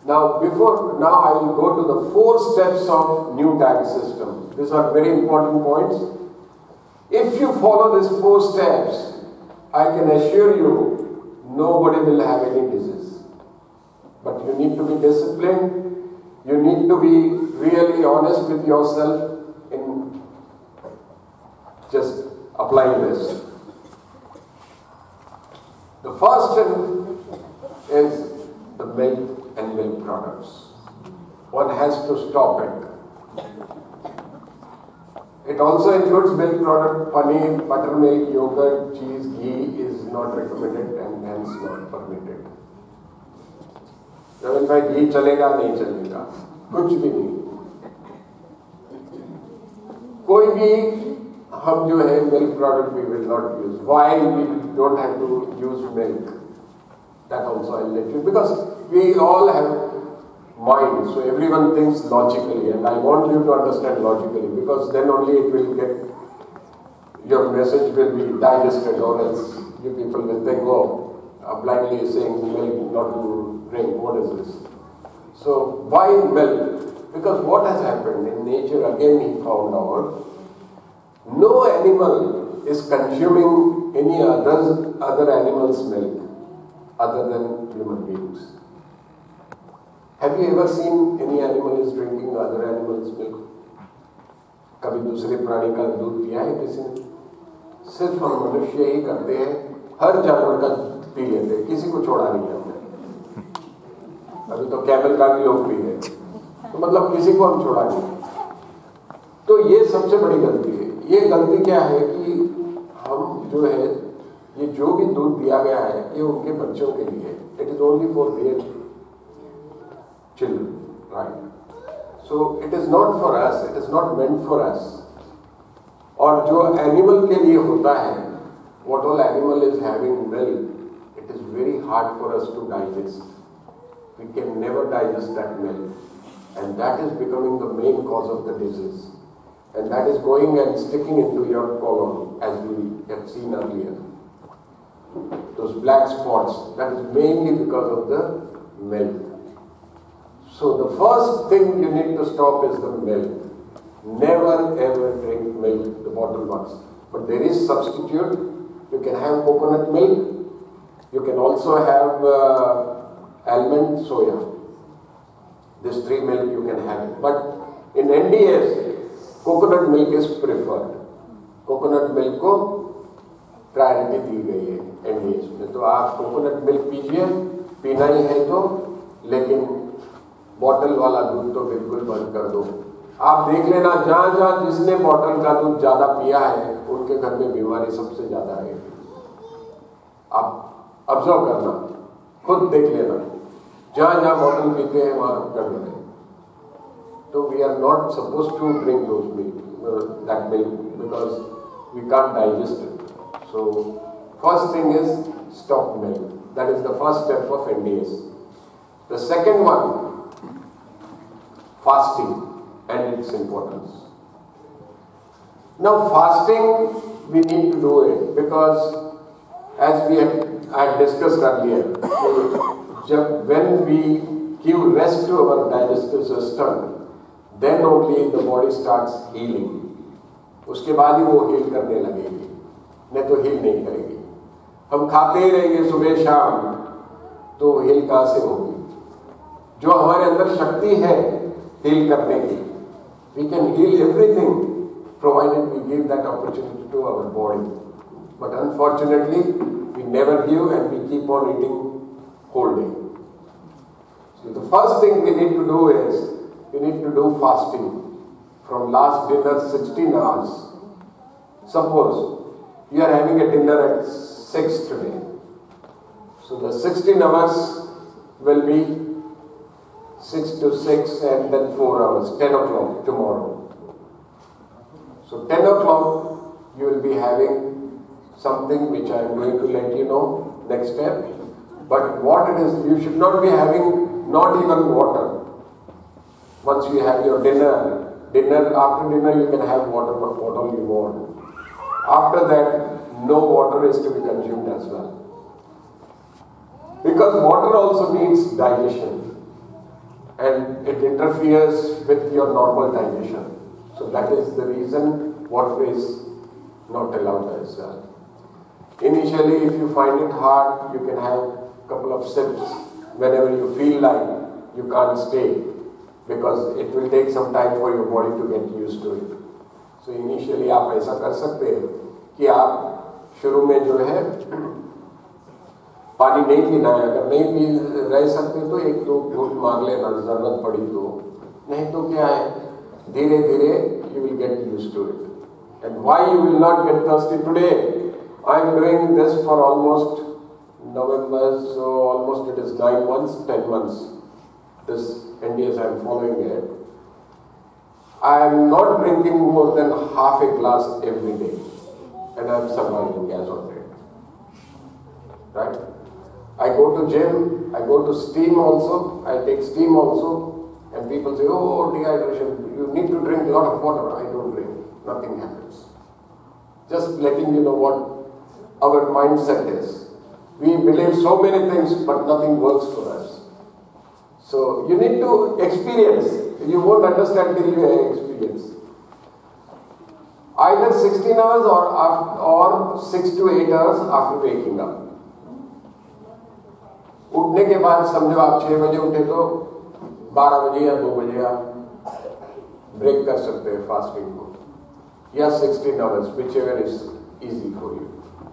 Now I will go to the 4 steps of new tag system. These are very important points. If you follow these 4 steps, I can assure you, nobody will have any disease. But you need to be disciplined. You need to be really honest with yourself in just applying this. The first step is the milk and milk products. One has to stop it. It also includes milk product, paneer, buttermilk, yogurt, cheese, ghee is not recommended and hence not permitted. Ravin bhai, ghee chalega nahi chalega, kuch bhi nahi. कोई भी हम जो है milk product we will not use. Why we don't have to use milk? That also I'll let you, because we all have mind, so everyone thinks logically, and I want you to understand logically, because then only it will get, your message will be digested, or else you people will think, oh, blindly saying milk not to drink, what is this? So why milk? Because what has happened in nature, again he found out, no animal is consuming any other animal's milk other than human beings. Have you ever seen any animal is drinking other animals' milk? कभी दूसरे प्राणी का दूध पिया है किसी ने? सिर्फ हम मनुष्य ही करते हैं, हर जानवर का पी लेते हैं, किसी को छोड़ा नहीं है हमने। अभी तो कैमल का भी लोग पी गए, तो मतलब किसी को हम छोड़ा नहीं। तो ये सबसे बड़ी गलती है। ये गलती क्या है कि हम जो है, ये जो भी दूध दिया गया है, ये उनके बच्चों के लिए, it is only for their children, right? So it is not for us, it is not meant for us. और जो animal के लिए होता है, what all animal is having milk, it is very hard for us to digest. We can never digest that milk, and that is becoming the main cause of the disease, and that is going and sticking into your colon, as we have seen earlier. Those black spots, that is mainly because of the milk. So the first thing you need to stop is the milk. Never ever drink milk, the bottled ones. But there is substitute. You can have coconut milk. You can also have almond, soya. These 3 milk you can have. But in NDS, coconut milk is preferred. Coconut milk को priority दी गई है NDS में. तो आप coconut milk पीजिए, पीना ही है तो, लेकिन बॉटल वाला दूध तो बिल्कुल बंद कर दो। आप देख लेना, जहाँ जहाँ जिसने बॉटल का दूध ज्यादा पिया है, उनके घर में बीमारी सबसे ज्यादा है। आप ऑब्जर्व करना, खुद देख लेना, जहाँ जहाँ बॉटल पीते हैं वहाँ कर देते हैं। तो we are not suppose to drink those milk, that milk, because we can't digest it. So first thing is stop milk. That is the first step of NDS. The second one, fasting and its importance. Now fasting, we need to do it because as I had discussed earlier, when we give rest to our digestive system, then only the body starts healing. उसके बाद ही वो heal करने लगेगी, नहीं तो heal नहीं करेगी। हम खाते ही रहेंगे सुबह शाम, तो heal कहाँ से होगी? जो हमारे अंदर शक्ति है heal करने की, we can heal everything provided we give that opportunity to our body. But unfortunately, we never give and we keep on eating whole day. So the first thing we need to do is, we need to do fasting from last dinner 16 hours. Suppose you are having a dinner at 6 today. So the 16 hours will be 6 to 6 and then 4 hours, 10 o'clock tomorrow. So 10 o'clock you will be having something which I am going to let you know next step. But what it is, you should not be having not even water. Once you have your dinner, after dinner you can have water, what all you want. After that, no water is to be consumed as well. Because water also needs digestion. and it interferes with your normal digestion. So that is the reason water is not allowed as well. Initially, if you find it hard, you can have a couple of sips whenever you feel like you can't stay, because it will take some time for your body to get used to it. So initially आप ऐसा कर सकते हैं कि आप शुरू में जो है पानी नहीं पीना है, अगर नहीं पी रह सकते तो एक दो घूंट मार लेना जरूरत पड़ी तो, नहीं तो क्या है धीरे धीरे you will get used to it. And why you will not get thirsty today? I am doing this for almost November, so almost it is 9 months, 10 months. This NDS I am following it. I am not drinking more than half a glass every day, and I am surviving as on date. Right? I go to gym, I go to steam also, I take steam also, and people say, oh, dehydration, you need to drink a lot of water. I don't drink, nothing happens. Just letting you know what our mindset is. We believe so many things, but nothing works for us. So you need to experience. You won't understand till you experience. Either 16 hours or 6 to 8 hours after waking up. उठने के बाद समझो आप 6 बजे उठे तो 12 बजे या 2 बजे आप ब्रेक कर सकते हैं फास्टिंग को, या 16 hours, whichever is easy for you.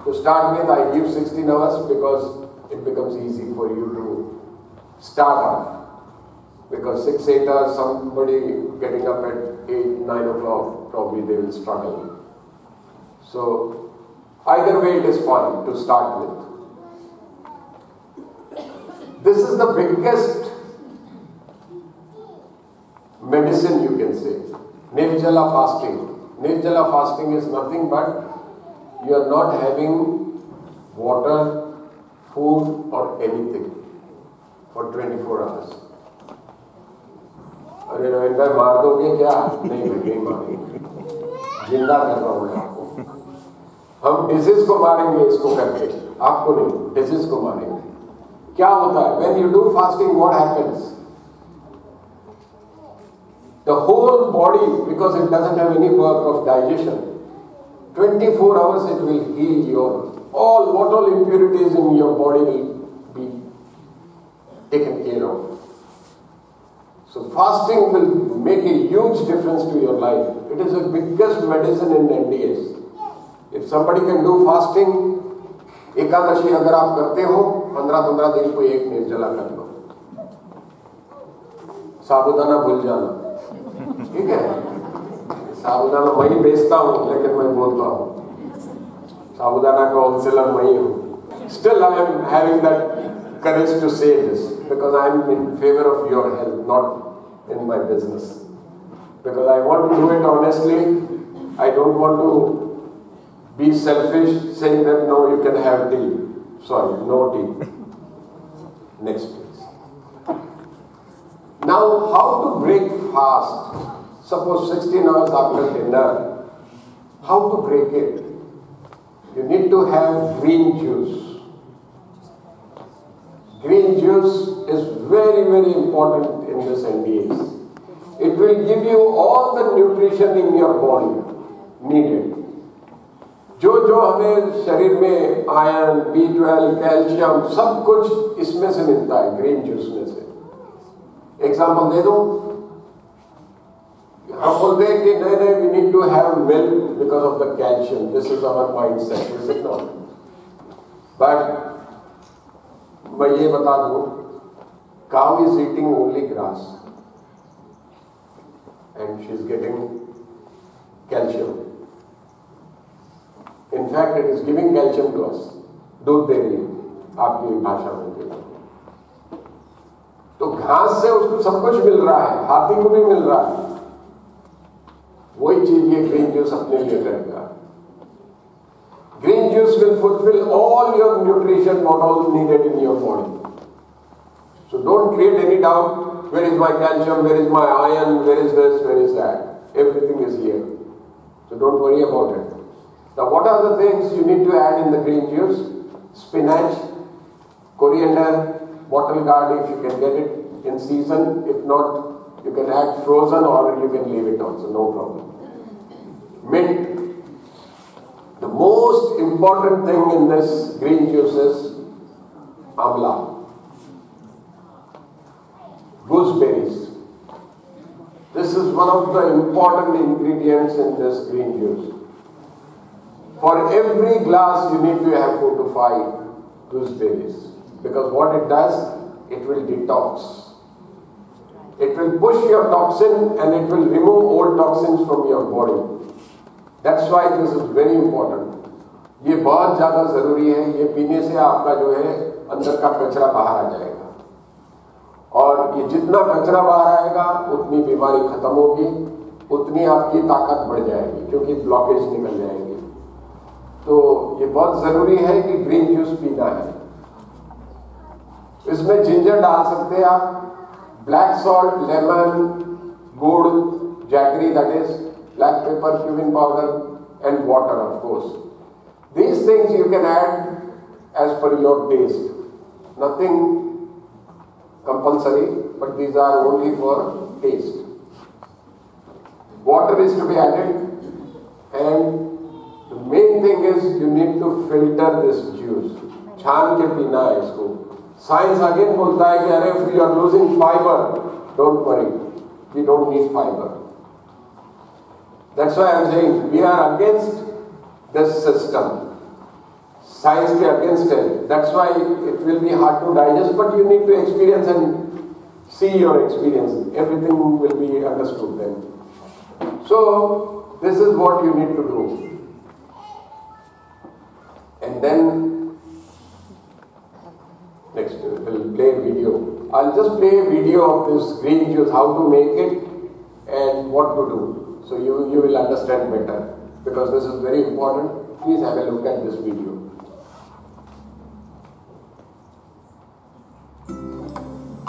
To start with, I give 16 hours because it becomes easy for you to start off. Because 6-8 hours, somebody getting up at 8-9 o'clock, probably they will struggle. So either way it is fine to start with. This is the biggest medicine you can say. Nirjala fasting. Nirjala fasting is nothing but you are not having water, food or anything for 24 hours. अरे रविंद्र भाई मार दोगे क्या? नहीं भाई नहीं मारेंगे, जिंदा कर रहा हूँ आपको। हम डिजीज को मारेंगे इसको करके, आपको नहीं, डिजीज को मारेंगे। क्या होता है? When you do fasting, what happens? The whole body, because it doesn't have any work of digestion, 24 hours it will heal your what all impurities in your body will be taken care of. So fasting will make a huge difference to your life. It is the biggest medicine in NDS. If somebody can do fasting, Ekadashi अगर आप करते हो 15-15 दिन को एक निर्जला कर लो, साबुदाना भूल जाना, ठीक है? साबुदाना मैं ही बेचता हूँ, लेकिन मैं बोलता हूँ साबुदाना का होलसेलर मैं ही हूँ. Still I am having that courage to say this because I am in favor of your health, not in my business. Because I want to do it honestly. I don't want to be selfish, saying that no, you can have tea. Sorry, no tea. Next please. Now, how to break fast? Suppose 16 hours after dinner. How to break it? You need to have green juice. Green juice is very, very important in this NDS. It will give you all the nutrition in your body needed. जो हमें शरीर में iron, B12, calcium सब कुछ इसमें से मिलता है ग्रीन जूस में से. एग्जाम्पल दे दूं, हम बोलते हैं कि नहीं we need to have milk because of the calcium. This is our mindset, is it not? But मैं ये बता दूं, cow is eating only grass and she is getting calcium. In fact, it is giving calcium to us. दूध दे रही है आपकी भाषा में. तो घास से उसको सब कुछ मिल रहा है, हाथी को भी मिल रहा है. वही चीज ये ग्रीन जूस अपने लिए करेगा. Green juice will fulfill all your nutrition, what all needed in your body. So don't create any doubt, where is my calcium, where is my iron, where is this, where is that. Everything is here. So don't worry about it. Now what are the things you need to add in the green juice? Spinach, coriander, bottle gourd if you can get it, in season. If not, you can add frozen or you can leave it also, no problem. Mint. The most important thing in this green juice is amla, gooseberries. This is one of the important ingredients in this green juice. For every glass you need to have 4 to 5 gooseberries, because what it does, it will detox. It will push your toxin and it will remove old toxins from your body. That's why this is very important. ये बहुत ज़्यादा ज़रूरी है. ये पीने से आपका जो है अंदर का कचरा बाहर आ जाएगा, और ये जितना कचरा बाहर आएगा उतनी बीमारी खत्म होगी, उतनी आपकी ताकत बढ़ जाएगी, क्योंकि ब्लॉकेज निकल जाएंगे. तो ये बहुत ज़रूरी है कि ग्रीन जूस पीना है. इसमें जिंजर डाल सकते हैं आप, ब्लैक सॉल्ट, लेमन, गुड़, jaggery, that is black pepper, cumin powder, and water, of course. These things you can add as per your taste. Nothing compulsory, but these are only for taste. Water is to be added, and the main thing is you need to filter this juice. छान के पीना है इसको. Science again बोलता है कि अरे if you are losing fiber, don't worry, we don't need fiber. That's why I am saying we are against this system. Science ke against it. That's why it will be hard to digest, but you need to experience and see your experience. Everything will be understood then. So this is what you need to do. And then next we'll play a video. I'll just play a video of this green juice, how to make it and what to do. So you will understand better, because this is very important. Please have a look at this video.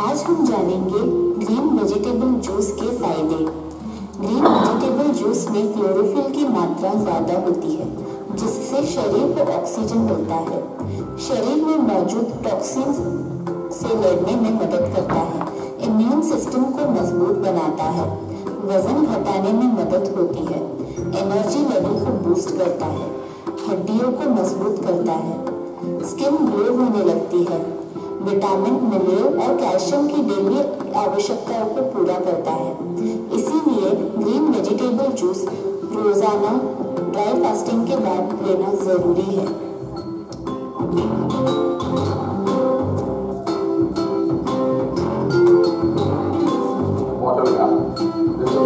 आज हम जानेंगे green vegetable juice के फायदे. Green vegetable juice में chlorophyll की मात्रा ज्यादा होती है, जिससे शरीर को ऑक्सीजन मिलता है. शरीर में मौजूद टॉक्सिन्स से लड़ने में मदद करता है. इम्यून सिस्टम को मजबूत बनाता है. वजन घटाने में मदद होती है. एनर्जी लेवल को बूस्ट करता है. हड्डियों को मजबूत करता है. स्किन ग्लो होने लगती है. विटामिन, मिनरल और कैल्शियम की डेली आवश्यकताओं को पूरा करता है. इसीलिए ग्रीन वेजिटेबल जूस रोजाना ड्राई फास्टिंग के बाद लेना जरूरी है.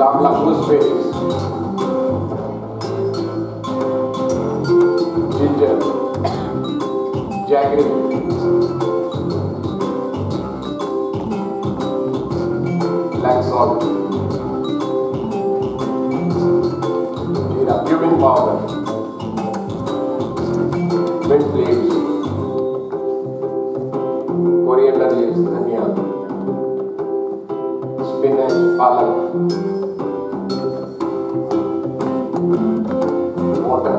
Amla, gooseberries, ginger, jaggery, black salt, jeera, cumin powder, mint leaves, coriander leaves, dhania, spinach, palak, water.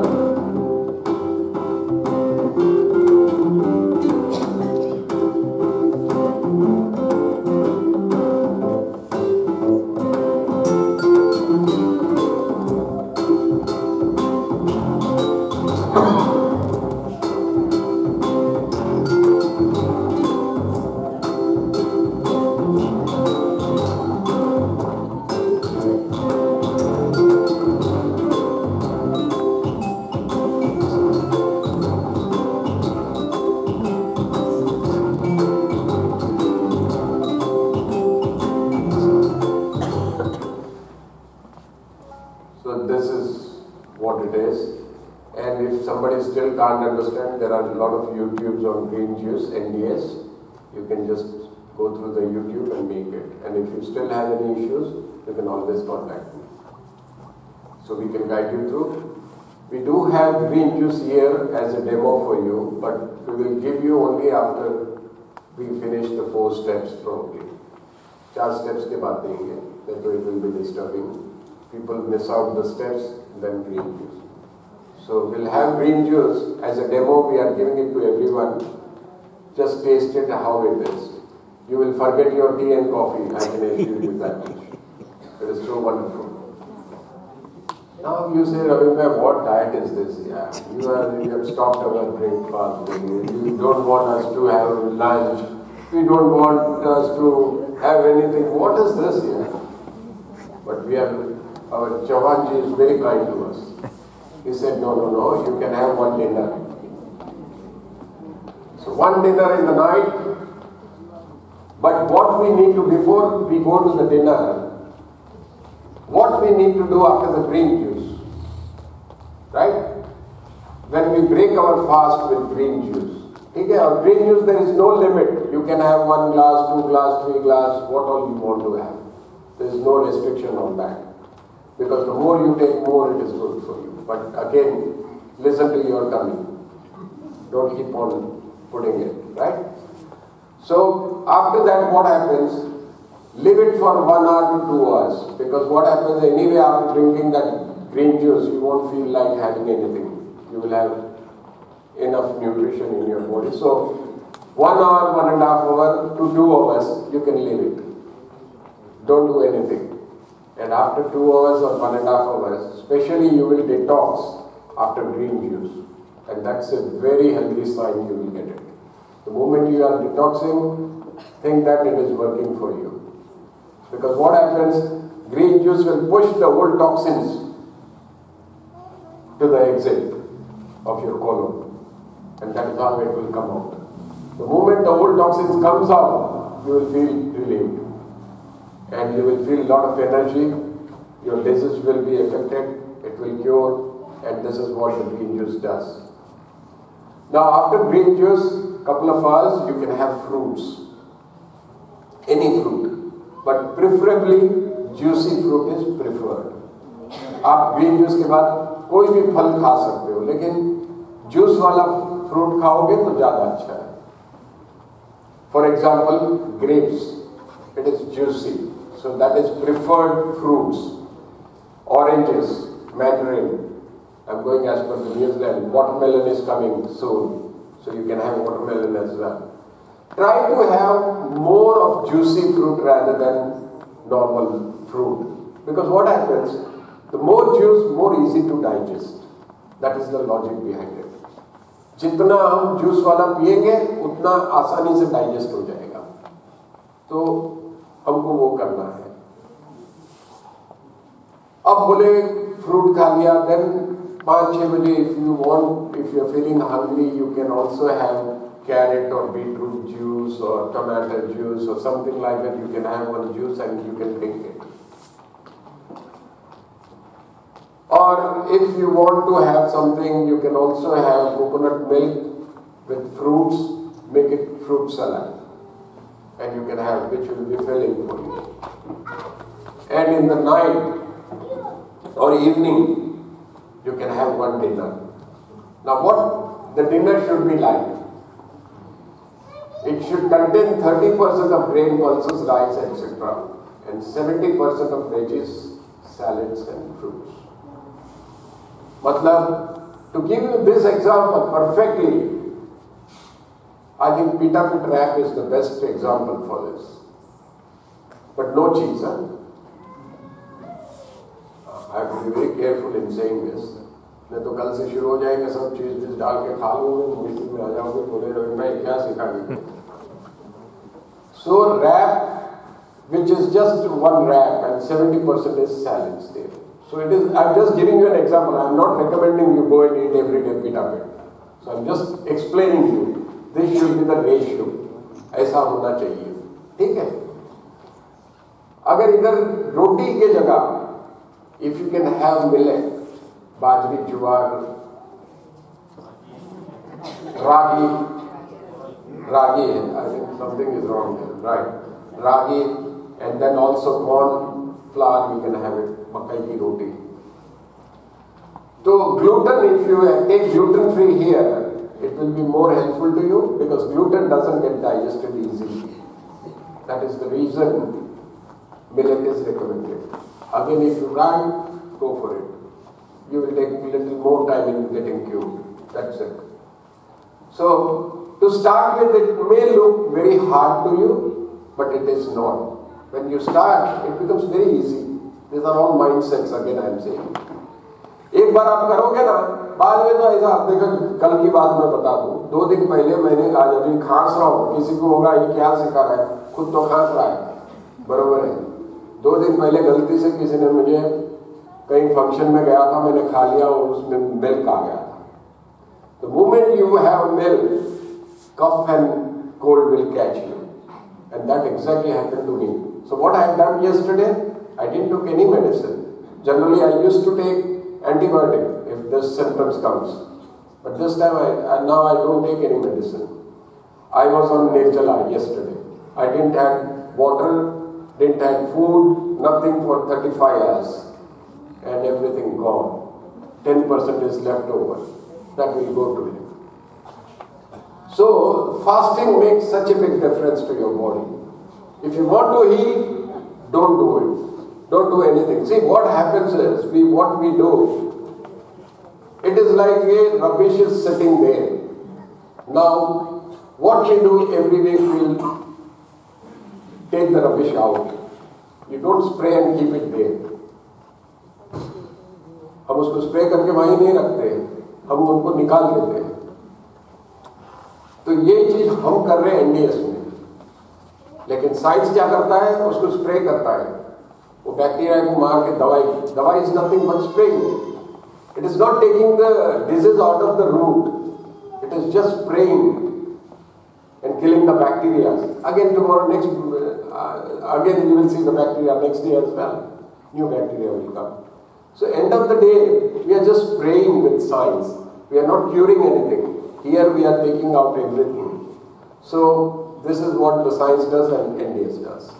Still can't understand, there are a lot of YouTubes on green juice, NDS. You can just go through the YouTube and make it. And if you still have any issues, you can always contact me. So we can guide you through. We do have green juice here as a demo for you, but we will give you only after we finish the 4 steps probably. 4 steps के बाद देंगे, that way it will be disturbing. People miss out the steps, then green juice. So we'll have green juice as a demo. We are giving it to everyone. Just taste it how it is. You will forget your tea and coffee, I can assure you that much. It is so wonderful. Now you say, Ravin, what diet is this? Yeah, you have stopped our breakfast. You don't want us to have lunch. We don't want us to have anything. What is this here? But our Chauhan ji is very kind to us. He said, no, you can have one dinner. So one dinner in the night. But what we need to, before we go to the dinner, what we need to do after the green juice, right? When we break our fast with green juice, okay, our green juice there is no limit. You can have 1 glass, 2 glass, 3 glass, what all you want to have. There is no restriction on that. Because the more you take, more it is good for you. But again, listen to your tummy. Don't keep on putting it, right? So after that, what happens? Leave it for 1 hour to 2 hours, because what happens anyway after drinking that green juice, you won't feel like having anything. You will have enough nutrition in your body. So 1 hour, 1.5 hours to 2 hours, you can leave it. Don't do anything. And after 2 hours or 1.5 hours, especially you will detox after green juice. And that's a very healthy sign you will get it. The moment you are detoxing, think that it is working for you. Because what happens, green juice will push the old toxins to the exit of your colon. And that is how it will come out. The moment the old toxins comes out, you will feel relieved. And you will feel a lot of energy. Your disease will be affected. It will cure. And this is what the green juice does. Now after green juice, couple of hours, you can have fruits. Any fruit. But preferably, juicy fruit is preferred. आप green juice के बाद कोई भी फल खा सकते हो, लेकिन juice वाला fruit खाओगे तो ज़्यादा अच्छा है. For example, grapes. It is juicy. So that is preferred fruits. Oranges, mandarin. I'm going as per the New Zealand. Watermelon is coming soon. So you can have watermelon as well. Try to have more of juicy fruit rather than normal fruit. Because what happens, the more juice, more easy to digest. That is the logic behind it. जितना हम juice वाला पिएंगे, उतना आसानी से digest हो जाएगा. तो हमको वो करना है. अब बोले फ्रूट खा लिया, then 5-6 बजे if you want, if you are feeling hungry, you can also have carrot or beetroot juice or tomato juice or something like that. You can have one juice and you can drink it. Or if you want to have something, you can also have coconut milk with fruits, make it fruit salad. And you can have, which will be filling for you. And in the night or evening, you can have one dinner. Now what the dinner should be like? It should contain 30% of grain pulses, rice, etc. and 70% of veggies, salads and fruits. Matlab, to give you this example perfectly, I think pita pit wrap is the best example for this. But no cheese, huh? I have to be very careful in saying this. नहीं तो कल से शुरू हो जाएगा सब चीज डाल के खा लूँगे, मीटिंग में आ जाओगे, बोले रविन भाई क्या सिखा दी? So wrap, which is just one wrap and 70% is salads there. So it is, I'm just giving you an example. I'm not recommending you go and eat every day pita pit. So I'm just explaining you. This should be the ratio. ऐसा होना चाहिए. ठीक है? अगर इधर रोटी के जगह, if you can have millet, bajri, jowar, ragi, I think something is wrong here, right? Ragi, and then also corn flour, you can have it, makai ki roti. So gluten, if you take gluten free here, it will be more helpful to you because gluten doesn't get digested easily. That is the reason millet is recommended. Again, if you can't, go for it. You will take a little more time in getting cured. That's it. So, to start with, it may look very hard to you, but it is not. When you start, it becomes very easy. These are all mindsets again I am saying. एक बार आप करोगे ना, बाद में तो ऐसा आप देखो, कल की बात मैं बता दूं, 2 दिन पहले मैंने आज अभी खांस रहा हूँ, किसी को होगा ये क्या सिखा रहा है, खुद तो खांस रहा है, बरोबर है। 2 दिन पहले गलती से किसी ने मुझे कहीं फंक्शन में गया था, मैंने खा लिया और उसमें मिल्क आ गया था। The moment you have milk, cough and cold will catch you, and that exactly happened to me. So what I had done yesterday, I didn't took any medicine. Generally I used to take antibiotic if this symptoms comes, but this time now I don't take any medicine. I was on Nirjala yesterday. I didn't have water, didn't have food, nothing for 35 hours, and everything gone. 10% is left over. That will go to him. So fasting makes such a big difference to your body. If you want to heal, don't do it. Don't do anything. See, what happens is, what we do, it is like a rubbish is sitting there. Now, what you do every week will take the rubbish out. You don't spray and keep it there. हम उसको spray करके वहीं नहीं रखते, हम उनको निकाल देते हैं। तो ये चीज हम कर रहे हैं एनडीएस में, लेकिन साइंस क्या करता है, उसको स्प्रे करता है, वो बैक्टीरिया को मार के दवाई is nothing but spraying. It is not taking the disease out of the root, it is just spraying and killing the bacteria. Again tomorrow, again you will see the bacteria next day as well. New bacteria will come. So end of the day, we are just spraying with science. We are not curing anything. Here we are taking out everything. So this is what the science does and NDS does.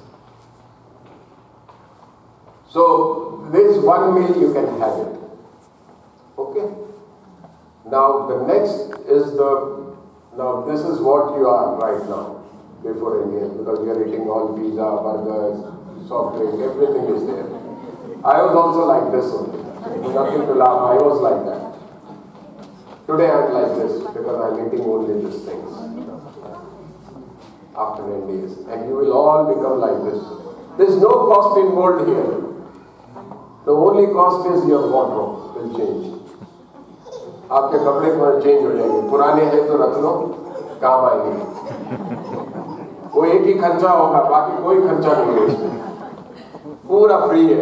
So this one meal you can have it. Okay. Now the next is now this is what you are right now before NDS, because you are eating all pizza, burgers, soft drink, everything is there. I was also like this only. Nothing to laugh. I was like that. Today I am like this because I am eating only these things after NDS, and you will all become like this. There is no cost involved here. The only cost is your wardrobe will change. आपके कपड़े change हो जाएंगे, पुराने हैं तो रख लो, काम आएंगे। वो एक ही खर्चा होगा, बाकी कोई खर्चा नहीं है इसमें, पूरा फ्री है।